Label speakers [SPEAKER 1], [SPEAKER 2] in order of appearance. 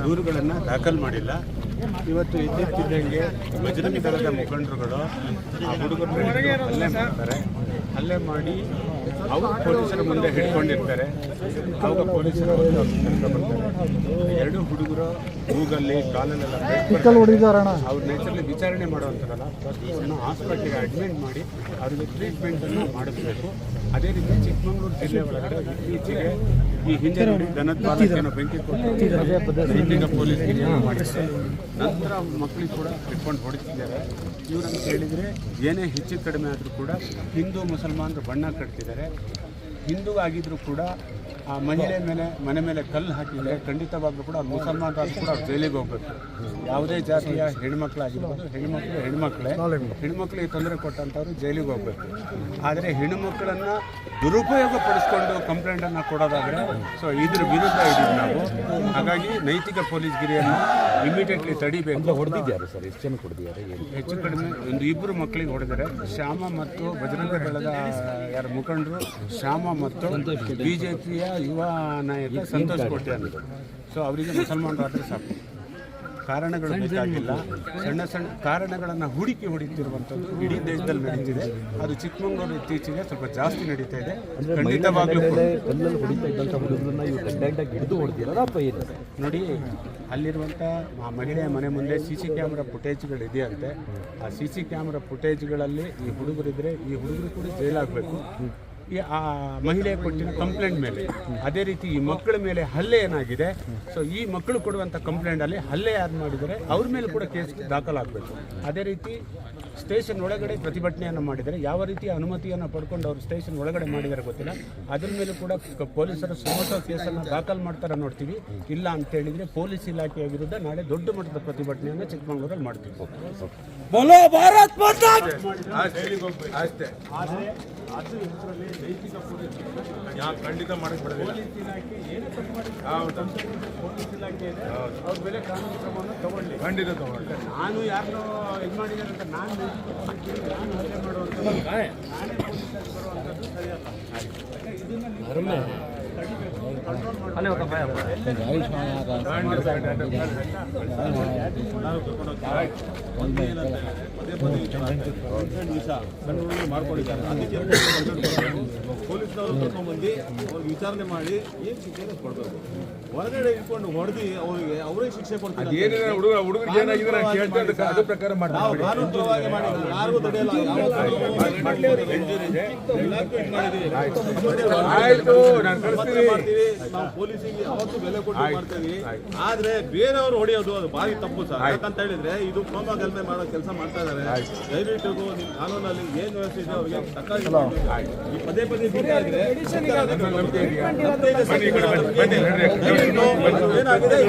[SPEAKER 1] ದೂರುಗಳನ್ನು ದಾಖಲು ಮಾಡಿಲ್ಲ. ಇವತ್ತು ಇದ್ದಕ್ಕಿದ್ದಂಗೆ ಬಜರಂಗ ದಳದ ಮುಖಂಡರುಗಳು ಆ ಹುಡುಗರನ್ನ ಹಲ್ಲೆ ಮಾಡ್ತಾರೆ. ಹಲ್ಲೆ ಮಾಡಿ ಅವರು ಪೊಲೀಸರ ಮುಂದೆ ಹಿಡ್ಕೊಂಡಿರ್ತಾರೆ. ಅವಾಗ ಪೊಲೀಸರು ಎರಡು ಹುಡುಗರು ಮೂಗಲ್ಲಿ ಕಾಲಲ್ಲೆಲ್ಲ ಅವ್ರ ನೇಚರಲ್ಲಿ ವಿಚಾರಣೆ ಮಾಡುವಂಥದ್ದಲ್ಲ, ಫಸ್ಟ್ ಹಾಸ್ಪಿಟ್ಲಿಗೆ ಅಡ್ಮಿಟ್ ಮಾಡಿ ಅವರಿಗೆ ಟ್ರೀಟ್ಮೆಂಟನ್ನು ಮಾಡಿಸ್ಬೇಕು. ಅದೇ ರೀತಿ ಚಿಕ್ಕಮಗಳೂರು ಜಿಲ್ಲೆ ಒಳಗಡೆ ಇತ್ತೀಚೆಗೆ ಈ ಹಿಂದೆ ನೋಡಿ ದನದ ಬಾಲಕನ ಬೆಂಕಿ ಕೊಟ್ಟು ಹಿಂದಿನ ಪೊಲೀಸ್ ಮಾಡಿದ್ದಾರೆ. ನಂತರ ಮಕ್ಕಳಿಗೆ ಕೂಡ ಹಿಡ್ಕೊಂಡು ಹೊಡಿತಿದ್ದಾರೆ. ಇವರನ್ನು ಕೇಳಿದರೆ ಏನೇ ಹೆಚ್ಚು ಕಡಿಮೆ ಆದರೂ ಕೂಡ ಹಿಂದೂ ಮುಸಲ್ಮಾನರು ಬಣ್ಣ ಕಟ್ತಿದ್ದಾರೆ. ಹಿಂದೂ ಆಗಿದ್ದರೂ ಕೂಡ ಆ ಮಹಿಳೆ ಮನೆ ಮೇಲೆ ಕಲ್ಲು ಹಾಕಿದರೆ ಖಂಡಿತವಾಗ್ಲೂ ಕೂಡ ಮುಸಲ್ಮಾನರಾದ್ರೂ ಕೂಡ ಜೈಲಿಗೆ ಹೋಗಬೇಕು. ಯಾವುದೇ ಜಾತಿಯ ಹೆಣ್ಮಕ್ಳಾಗಿರ್ಬೋದು, ಹೆಣ್ಮಕ್ಳಿಗೆ ತೊಂದರೆ ಕೊಟ್ಟಂಥವ್ರು ಜೈಲಿಗೆ ಹೋಗಬೇಕು. ಆದರೆ ಹೆಣ್ಣುಮಕ್ಕಳನ್ನು ದುರುಪಯೋಗ ಪಡಿಸ್ಕೊಂಡು ಕಂಪ್ಲೇಂಟನ್ನು ಕೊಡೋದಾದರೆ ಸೊ ಇದ್ರ ವಿರುದ್ಧ ಇದ್ದೀವಿ ನಾವು. ಹಾಗಾಗಿ ನೈತಿಕ ಪೊಲೀಸ್ಗಿರಿಯನ್ನು ಇಮಿಡಿಯೇಟ್ಲಿ ತಡಿಬೇಕು.
[SPEAKER 2] ಹೊಡೆದಿದ್ದಾರೆ ಸರ್, ಎಷ್ಟು ಜನ ಹೊಡೆದಿದ್ದಾರೆ?
[SPEAKER 1] ಹೆಚ್ಚು ಕಡಿಮೆ ಒಂದು ಇಬ್ಬರು ಮಕ್ಕಳಿಗೆ ಹೊಡೆದರೆ ಶ್ಯಾಮ ಮತ್ತು ಬಜರಂಗ ದಳದ ಯಾರ ಮುಖಂಡರು ಶ್ಯಾಮ ಮತ್ತು ಬಿಜೆಪಿಯ ಯುವ ನಾಯಕ ಸಂತೋಷ್ ಕೋಟೆ ಅಂತ. ಸೊ ಅವರಿಗೆ ಮುಸಲ್ಮಾನರಾದರೆ ಸಾಕು, ಕಾರಣಗಳು ಬೇಕಾಗಿಲ್ಲ. ಸಣ್ಣ ಸಣ್ಣ ಕಾರಣಗಳನ್ನು ಹುಡುಕಿ ಹೊಡಿತಿರುವಂಥದ್ದು ಇಡೀ ದೇಶದಲ್ಲಿ ನಡೀತಿದೆ. ಅದು ಚಿಕ್ಕಮಗಳೂರು ಇತ್ತೀಚೆಗೆ ಸ್ವಲ್ಪ ಜಾಸ್ತಿ ನಡೀತಾ ಇದೆ. ಖಂಡಿತವಾಗ್ಲೂ ನೋಡಿ, ಅಲ್ಲಿರುವಂಥ ಆ ಮಹಿಳೆಯ ಮನೆ ಮುಂದೆ CC ಕ್ಯಾಮ್ರಾ ಫುಟೇಜ್ಗಳು ಇದೆಯಂತೆ. ಆ CC ಕ್ಯಾಮ್ರಾ ಫುಟೇಜ್ಗಳಲ್ಲಿ ಈ ಹುಡುಗರಿದ್ದರೆ ಈ ಹುಡುಗರು ಕೂಡ ಜೈಲಾಗಬೇಕು. ಆ ಮಹಿಳೆ ಕೊಟ್ಟಿನ ಕಂಪ್ಲೇಂಟ್ ಮೇಲೆ ಅದೇ ರೀತಿ ಈ ಮಕ್ಕಳ ಮೇಲೆ ಹಲ್ಲೆ ಏನಾಗಿದೆ, ಸೊ ಈ ಮಕ್ಕಳು ಕೊಡುವಂಥ ಕಂಪ್ಲೇಂಟಲ್ಲಿ ಹಲ್ಲೆ ಯಾರು ಮಾಡಿದರೆ ಅವ್ರ ಮೇಲೆ ಕೂಡ ಕೇಸ್ ದಾಖಲಾಗಬೇಕು. ಅದೇ ರೀತಿ ಸ್ಟೇಷನ್ ಒಳಗಡೆ ಪ್ರತಿಭಟನೆಯನ್ನು ಮಾಡಿದರೆ ಯಾವ ರೀತಿ ಅನುಮತಿಯನ್ನು ಪಡ್ಕೊಂಡು ಅವರು ಸ್ಟೇಷನ್ ಒಳಗಡೆ ಮಾಡಿದ್ದಾರೆ ಗೊತ್ತಿಲ್ಲ. ಅದ್ರ ಮೇಲೂ ಕೂಡ ಪೊಲೀಸರು ಸುಮೋಟೋ ಕೇಸನ್ನು ದಾಖಲು ಮಾಡ್ತಾರೆ ನೋಡ್ತೀವಿ. ಇಲ್ಲ ಅಂತ ಹೇಳಿದರೆ ಪೊಲೀಸ್ ಇಲಾಖೆಯ ವಿರುದ್ಧ ನಾಳೆ ದೊಡ್ಡ ಮಟ್ಟದ ಪ್ರತಿಭಟನೆಯನ್ನು ಚಿಕ್ಕಮಗಳೂರಲ್ಲಿ ಮಾಡ್ತೀವಿ.
[SPEAKER 3] ಬೋಲೋ ಭಾರತ್ ಮಾತಾ
[SPEAKER 1] ಅಷ್ಟೇ. ಅದು ಹೆಸರಲ್ಲಿ ನೈತಿಕ ಖಂಡಿತ ಮಾಡಕ್ಕೆ ಪೊಲೀಸ್ ಇಲಾಖೆ ಏನು ಪೊಲೀಸ್ ಇಲಾಖೆ ಇದೆ, ಅವ್ರ ಮೇಲೆ ಕಾನೂನು ಕ್ರಮವನ್ನು ತಗೊಳ್ಳಿ, ಖಂಡಿತ ತಗೊಳ್ಳಿ. ನಾನು ಯಾರನ್ನೋ ಇದು ಮಾಡಿದ್ದಾರೆ ಅಂತ ನಾನು ಹಲ್ಲೆ ಮಾಡುವಂಥ ನಾನೇ ಪೊಲೀಸರಿಗೆ ಬರುವಂಥದ್ದು ಸರಿಯಲ್ಲ. ಇದನ್ನು
[SPEAKER 4] ಮಾಡ್ಕೊಂಡಿದ್ದಾರೆ. ಅದಕ್ಕೆ ಪೊಲೀಸ್ನವರು ಕರ್ಕೊಂಡ್ಬಂದು ಅವ್ರಿಗೆ ವಿಚಾರಣೆ ಮಾಡಿ ಏನು ಶಿಕ್ಷೆ ಕೊಡಬೇಕು. ಹೊರಗಡೆ ಇಟ್ಕೊಂಡು ಹೊಡೆದು ಅವರಿಗೆ ಅವರೇ ಶಿಕ್ಷೆ ಕೊಡ್ತಾರೆ. ಕಾನೂನುವಾಗಿ ಮಾಡಿದ್ರು, ಯಾರಿಗೂ ತಡೆಯಲ್ಲ. ಮಾಡ್ತೀವಿ ನಾವು ಪೊಲೀಸಿಗೆ ಯಾವತ್ತೂ ಬೆಲೆ ಕೊಟ್ಟು ಮಾಡ್ತೀವಿ. ಆದ್ರೆ ಬೇರೆಯವರು ಹೊಡೆಯೋದು ಅದು ಭಾರಿ ತಪ್ಪು ಸರ್. ಯಾಕಂತ ಹೇಳಿದ್ರೆ ಇದು ಕೋಮಗಲ್ಮೆ ಮಾಡೋ ಕೆಲಸ ಮಾಡ್ತಾ ಇದ್ದಾರೆ. ದಯವಿಟ್ಟು ನಿಮ್ಮ ಕಾನೂನಲ್ಲಿ ಏನು ವ್ಯವಸ್ಥೆ ಇದೆ ಅವ್ರಿಗೆ ತಕ್ಕಾಗಿ ಈ ಪದೇ ಬೀಳ್ತಾ ಇದ್ರೆ ಏನಾಗಿದೆ